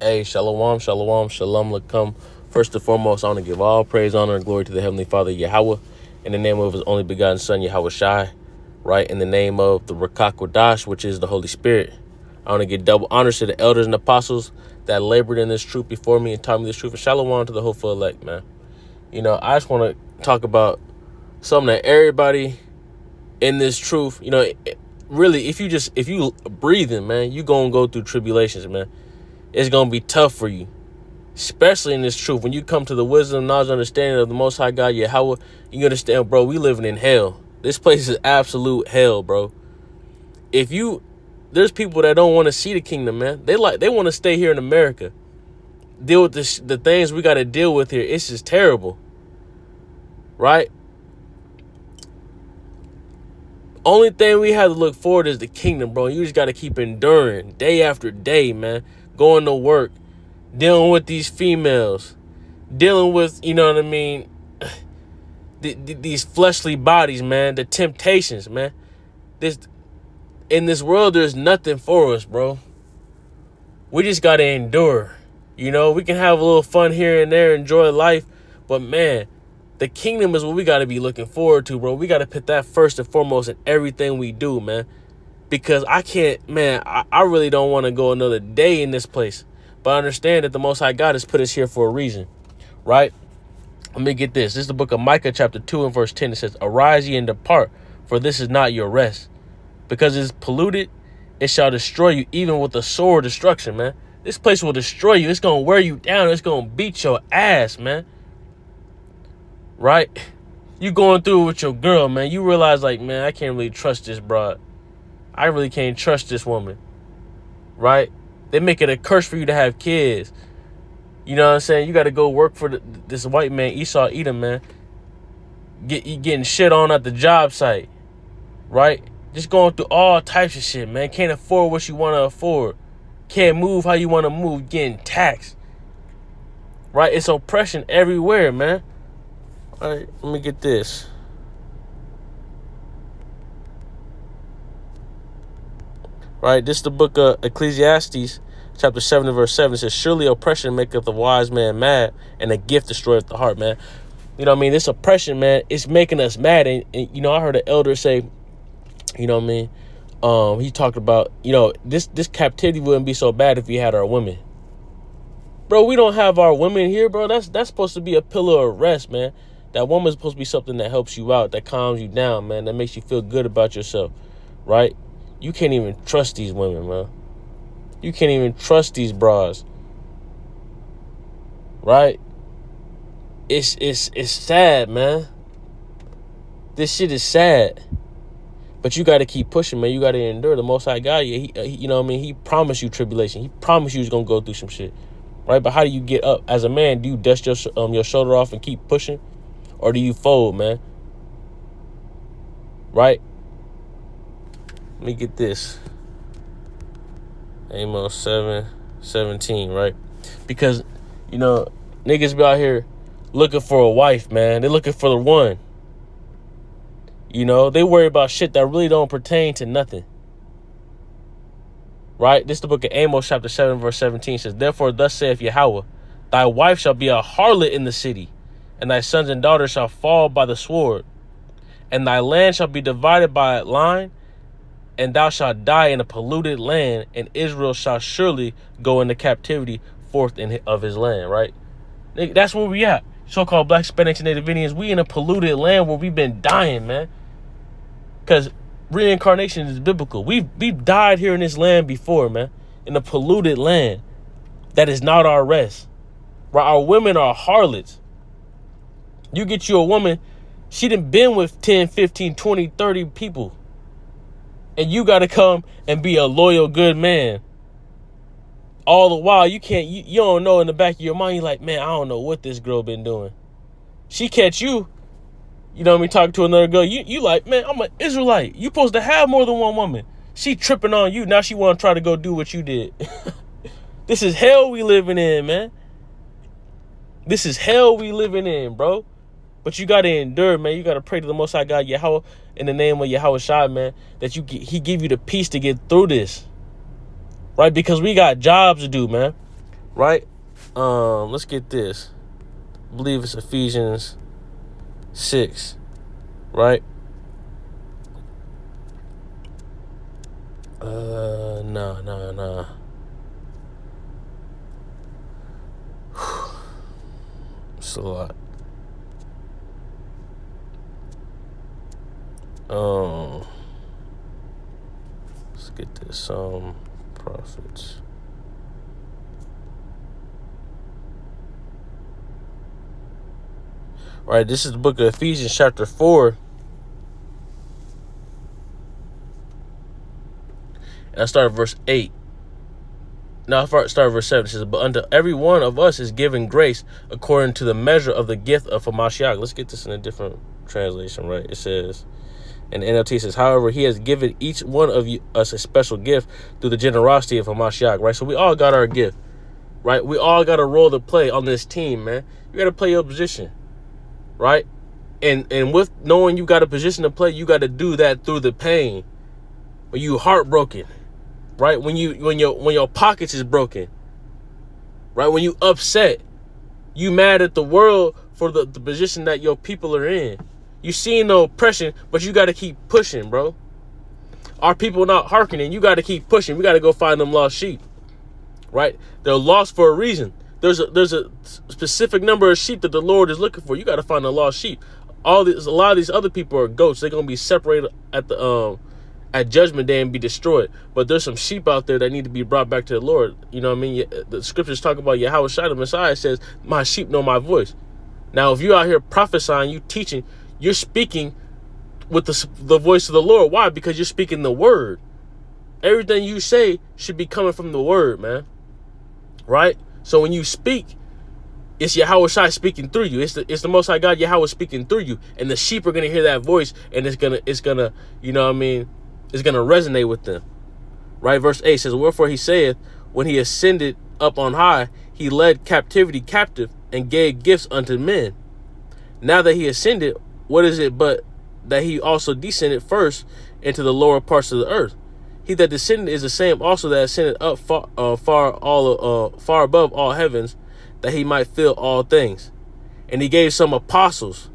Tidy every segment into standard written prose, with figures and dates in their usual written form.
Hey, shalom, shalom, shalom lakum. First and foremost, I want to give all praise, honor, and glory to the Heavenly Father, Yahweh, in the name of His only begotten Son, Yahweh Shai, right? In the name of the Rakak Wadash, which is the Holy Spirit. I want to give double honors to the elders and apostles that labored in this truth before me and taught me this truth. And shalom to the hopeful elect, man. I just want to talk about something that everybody in this truth, really, if you breathing, man, you going to go through tribulations, man. It's going to be tough for you, especially in this truth. When you come to the wisdom, knowledge, understanding of the Most High God, Yahweh, you understand, bro, we living in hell. This place is absolute hell, bro. There's people that don't want to see the kingdom, man. They want to stay here in America. Deal with the things we got to deal with here. It's just terrible, right? Only thing we have to look forward is the kingdom, bro. You just got to keep enduring day after day, man. Going to work, dealing with these females, dealing with, these fleshly bodies, man, the temptations, man. In this world, there's nothing for us, bro. We just got to endure. We can have a little fun here and there, enjoy life, but, man, the kingdom is what we got to be looking forward to, bro. We got to put that first and foremost in everything we do, man. Because I really don't want to go another day in this place. But I understand that the Most High God has put us here for a reason, right? Let me get this. This is the book of Micah chapter 2 and verse 10. It says, "Arise ye and depart, for this is not your rest. Because it is polluted, it shall destroy you, even with the sword destruction," man. This place will destroy you. It's going to wear you down. It's going to beat your ass, man. Right? You going through it with your girl, man. You realize, like, man, I can't really trust this broad. I really can't trust this woman, right? They make it a curse for you to have kids. You know what I'm saying? You got to go work for this white man, Esau Edom, man. Getting shit on at the job site, right? Just going through all types of shit, man. Can't afford what you want to afford. Can't move how you want to move. Getting taxed, right? It's oppression everywhere, man. All right, let me get this. Right, this is the book of Ecclesiastes, chapter 7 and verse 7. It says, "Surely oppression maketh a wise man mad, and a gift destroyeth the heart," man. This oppression, man, it's making us mad. And I heard an elder say, he talked about, this captivity wouldn't be so bad if we had our women. Bro, we don't have our women here, bro. That's supposed to be a pillar of rest, man. That woman's supposed to be something that helps you out, that calms you down, man, that makes you feel good about yourself, right? You can't even trust these women, man. You can't even trust these bras, right? It's sad, man. This shit is sad. But you got to keep pushing, man. You got to endure. The Most High God, He promised you tribulation. He promised you was going to go through some shit, right? But how do you get up? As a man, do you dust your shoulder off and keep pushing? Or do you fold, man? Right? Let me get this. Amos 7:17, right? Because, niggas be out here looking for a wife, man. They're looking for the one. They worry about shit that really don't pertain to nothing. Right? This is the book of Amos chapter 7 verse 17. It says, "Therefore thus saith Yahweh, thy wife shall be a harlot in the city, and thy sons and daughters shall fall by the sword, and thy land shall be divided by a line, and thou shalt die in a polluted land, and Israel shall surely go into captivity forth of his land," right? That's where we at. So-called Black, Hispanics, and Native Indians, we in a polluted land where we've been dying, man. Because reincarnation is biblical. We've died here in this land before, man. In a polluted land that is not our rest. Right? Our women are harlots. You get you a woman, she done been with 10, 15, 20, 30 people. And you got to come and be a loyal, good man. All the while, you don't know in the back of your mind, you're like, man, I don't know what this girl been doing. She catch you, talking to another girl. You like, man, I'm an Israelite. You supposed to have more than one woman. She tripping on you. Now she want to try to go do what you did. This is hell we living in, man. This is hell we living in, bro. But you got to endure, man. You got to pray to the Most High God, Yahweh, in the name of Yahweh Shai, man, that He give you the peace to get through this. Right? Because we got jobs to do, man. right? Let's get this. I believe it's Ephesians 6, right? Nah. It's a lot. Let's get this. Prophets. All right, this is the book of Ephesians, chapter 4. And I start at verse 8. Now I start at verse 7. It says, but unto every one of us is given grace according to the measure of the gift of Hamashiach. Let's get this in a different translation, right? It says, and the NLT says, however, he has given each one of us a special gift through the generosity of Hamashiach, right? So we all got our gift, right? We all got a role to play on this team, man. You got to play your position, right? And with knowing you got a position to play, you got to do that through the pain. When you heartbroken, right? When your pockets is broken, right? When you upset, you mad at the world for the position that your people are in. You seeing the oppression, but you got to keep pushing, bro. Our people not hearkening. You got to keep pushing. We got to go find them lost sheep, right? They're lost for a reason. There's a specific number of sheep that the Lord is looking for. You got to find the lost sheep. A lot of these other people are goats. They're gonna be separated at Judgment Day and be destroyed. But there's some sheep out there that need to be brought back to the Lord. You know what I mean? The scriptures talk about Yahweh Shai, the Messiah says, "My sheep know my voice." Now, if you're out here prophesying, you teaching, you're speaking with the voice of the Lord. Why? Because you're speaking the word. Everything you say should be coming from the word, man. Right? So when you speak, it's Yahweh Shai speaking through you. It's the Most High God Yahweh speaking through you, and the sheep are gonna hear that voice, and it's gonna, you know what I mean? It's gonna resonate with them, right? Verse 8 says, "Wherefore he saith, when he ascended up on high, he led captivity captive and gave gifts unto men. Now that he ascended, what is it but that he also descended first into the lower parts of the earth? He that descended is the same also that ascended up far above all heavens, that he might fill all things. And he gave some apostles,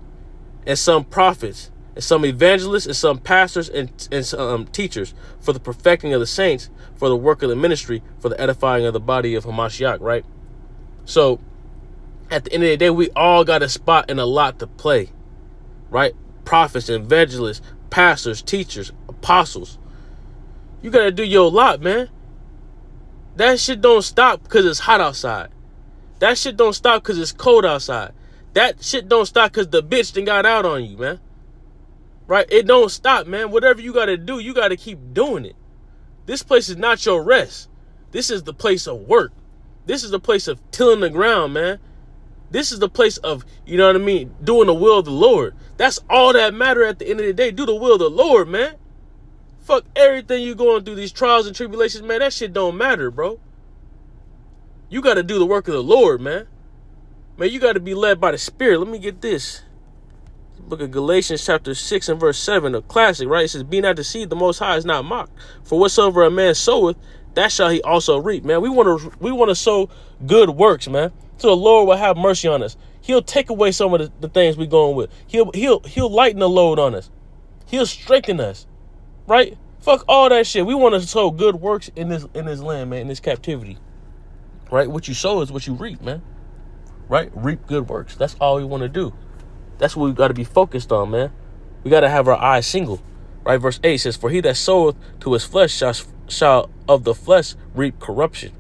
and some prophets, and some evangelists, and some pastors, and some teachers, for the perfecting of the saints, for the work of the ministry, for the edifying of the body of Hamashiach," right? So, at the end of the day, we all got a spot and a lot to play, right? Prophets, evangelists, pastors, teachers, apostles. You got to do your lot, man. That shit don't stop because it's hot outside. That shit don't stop because it's cold outside. That shit don't stop because the bitch done got out on you, man. Right? It don't stop, man. Whatever you got to do, you got to keep doing it. This place is not your rest. This is the place of work. This is the place of tilling the ground, man. This is the place of, you know what I mean, doing the will of the Lord. That's all that matter at the end of the day. Do the will of the Lord, man. Fuck everything you going through, these trials and tribulations, man. That shit don't matter, bro. You got to do the work of the Lord, man. Man, you got to be led by the Spirit. Let me get this. Book of Galatians chapter 6 and verse 7, a classic, right? It says, "Be not deceived, the Most High is not mocked. For whatsoever a man soweth, that shall he also reap." Man, we want to sow good works, man. So the Lord will have mercy on us. He'll take away some of the things we're going with. He'll lighten the load on us. He'll strengthen us, right? Fuck all that shit. We want to sow good works in this land, man, in this captivity, right? What you sow is what you reap, man, right? Reap good works. That's all we want to do. That's what we got to be focused on, man. We got to have our eyes single, right? Verse 8 says, "For he that soweth to his flesh shall of the flesh reap corruption.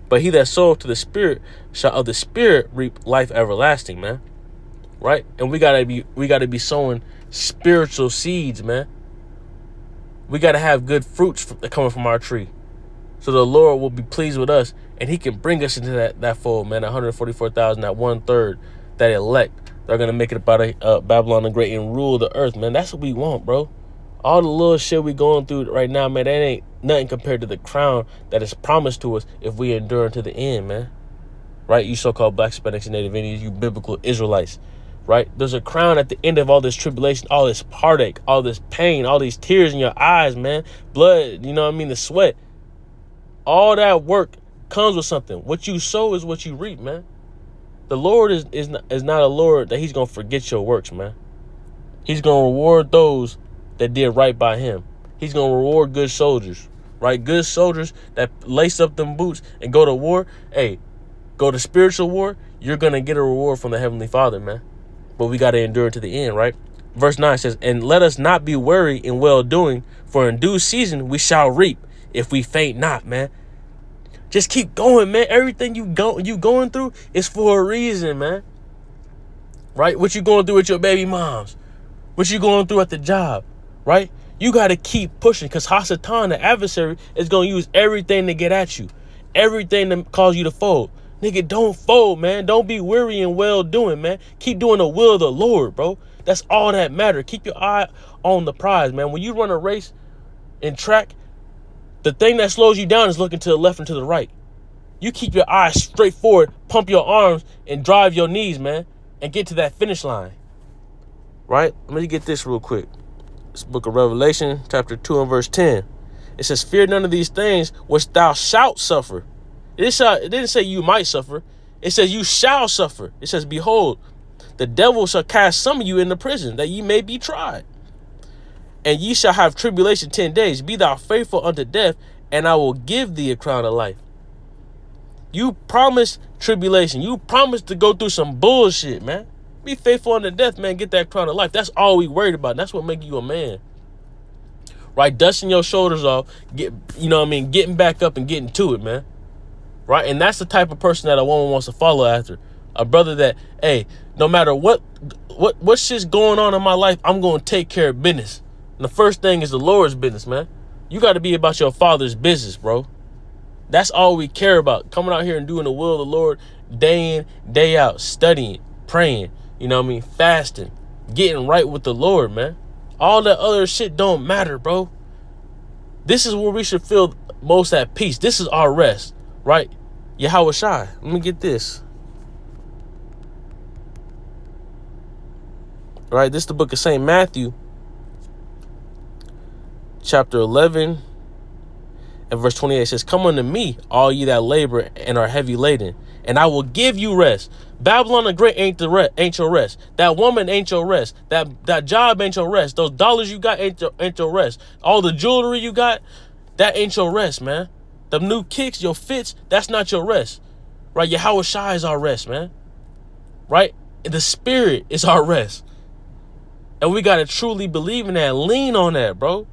But he that soweth to the Spirit shall of the Spirit reap life everlasting," man. Right? And we gotta be sowing spiritual seeds, man. We gotta have good fruits coming from our tree, so the Lord will be pleased with us, and He can bring us into that fold, man. 144,000, that 1/3, that elect. They're gonna make it about Babylon the Great and rule the earth, man. That's what we want, bro. All the little shit we going through right now, man, that ain't nothing compared to the crown that is promised to us if we endure to the end, man. Right? You so-called Black, Hispanics, and Native Indians, you biblical Israelites, right? There's a crown at the end of all this tribulation, all this heartache, all this pain, all these tears in your eyes, man. Blood, you know what I mean? The sweat. All that work comes with something. What you sow is what you reap, man. The Lord is not a Lord that he's going to forget your works, man. He's going to reward those that did right by him. He's going to reward good soldiers, right? Good soldiers that lace up them boots and go to war. Hey, go to spiritual war. You're going to get a reward from the Heavenly Father, man. But we got to endure to the end, right? Verse 9 says, and let us not be weary in well-doing, for in due season we shall reap if we faint not, man. Just keep going, man. Everything you going through is for a reason, man. Right? What you going through with your baby moms? What you going through at the job? Right? You got to keep pushing, because Hasatan, the adversary, is going to use everything to get at you. Everything to cause you to fold. Nigga, don't fold, man. Don't be weary in well-doing, man. Keep doing the will of the Lord, bro. That's all that matters. Keep your eye on the prize, man. When you run a race in track, the thing that slows you down is looking to the left and to the right. You keep your eyes straight forward, pump your arms, and drive your knees, man, and get to that finish line. Right? Let me get this real quick. This book of Revelation, chapter 2 and verse 10. It says, fear none of these things which thou shalt suffer. It didn't say you might suffer. It says you shall suffer. It says, behold, the devil shall cast some of you into prison, that ye may be tried. And ye shall have tribulation 10 days. Be thou faithful unto death, and I will give thee a crown of life. You promised tribulation. You promised to go through some bullshit, man. Be faithful unto death, man. Get that crown of life. That's all we worried about. That's what makes you a man. Right? Dusting your shoulders off. Getting back up and getting to it, man. Right? And that's the type of person that a woman wants to follow after. A brother that, hey, no matter what shit's going on in my life, I'm going to take care of business. And the first thing is the Lord's business, man. You got to be about your Father's business, bro. That's all we care about. Coming out here and doing the will of the Lord day in, day out, studying, praying, fasting, getting right with the Lord, man. All that other shit don't matter, bro. This is where we should feel most at peace. This is our rest, right? Yahweh Shai. Let me get this. All right, this is the book of St. Matthew, chapter 11 and verse 28. It says, come unto me, all ye that labor and are heavy laden, and I will give you rest. Babylon the Great ain't your rest. That woman ain't your rest. That job ain't your rest. Those dollars you got ain't your rest. All the jewelry you got, that ain't your rest, man. The new kicks, your fits, that's not your rest. Right? Yahweh Shai is our rest, man. Right? The Spirit is our rest. And we got to truly believe in that. Lean on that, bro.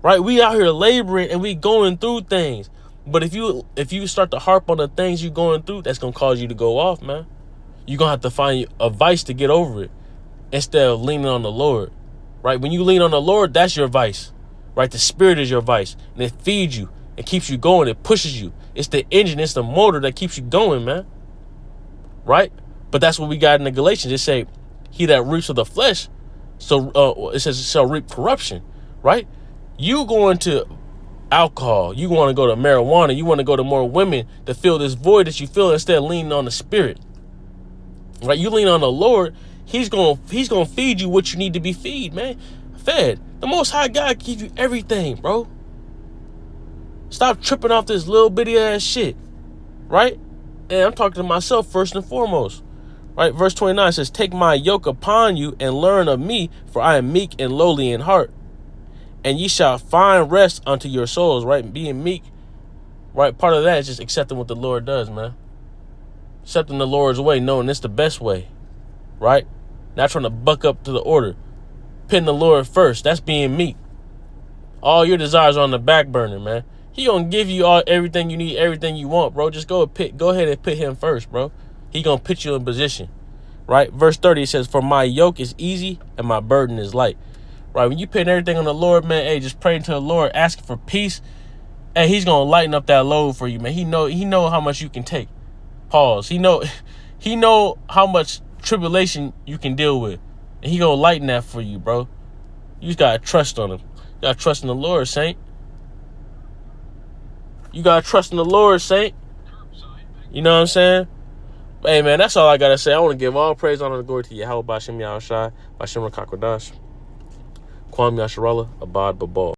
Right? We out here laboring and we going through things. But if you start to harp on the things you're going through, that's going to cause you to go off, man. You're going to have to find a vice to get over it instead of leaning on the Lord. Right? When you lean on the Lord, that's your vice. Right? The Spirit is your vice. And it feeds you. It keeps you going. It pushes you. It's the engine. It's the motor that keeps you going, man. Right? But that's what we got in the Galatians. It say, he that reaps of the flesh, so it says shall reap corruption, right? You going to alcohol, you want to go to marijuana, you want to go to more women to fill this void that you feel instead of leaning on the Spirit, right? You lean on the Lord, he's gonna feed you what you need to be fed. The Most High God gives you everything, bro. Stop tripping off this little bitty ass shit, right? And I'm talking to myself first and foremost. Right, verse 29 says, take my yoke upon you and learn of me, for I am meek and lowly in heart, and ye shall find rest unto your souls. Right, being meek, right, part of that is just accepting what the Lord does, man. Accepting the Lord's way, knowing it's the best way, right? Not trying to buck up to the order. Putting the Lord first, that's being meek. All your desires are on the back burner, man. He gonna give you everything you need, everything you want, bro. Just go ahead and put him first, bro. He gonna put you in position, right? Verse 30, it says, for my yoke is easy and my burden is light. Right? When you put everything on the Lord, man, hey, just praying to the Lord, asking for peace, hey, he's gonna lighten up that load for you, man. He know how much you can take. Pause. He know how much tribulation you can deal with, and he gonna lighten that for you, bro. You just gotta trust on him. You gotta trust in the Lord, saint. You gotta trust in the Lord, saint. You know what I'm saying? Hey, man, that's all I got to say. I want to give all praise, honor, and glory to Yahweh Bashem Yahushai, Bashem Rakakwadash, Kwam Yasharallah, Abad Babal.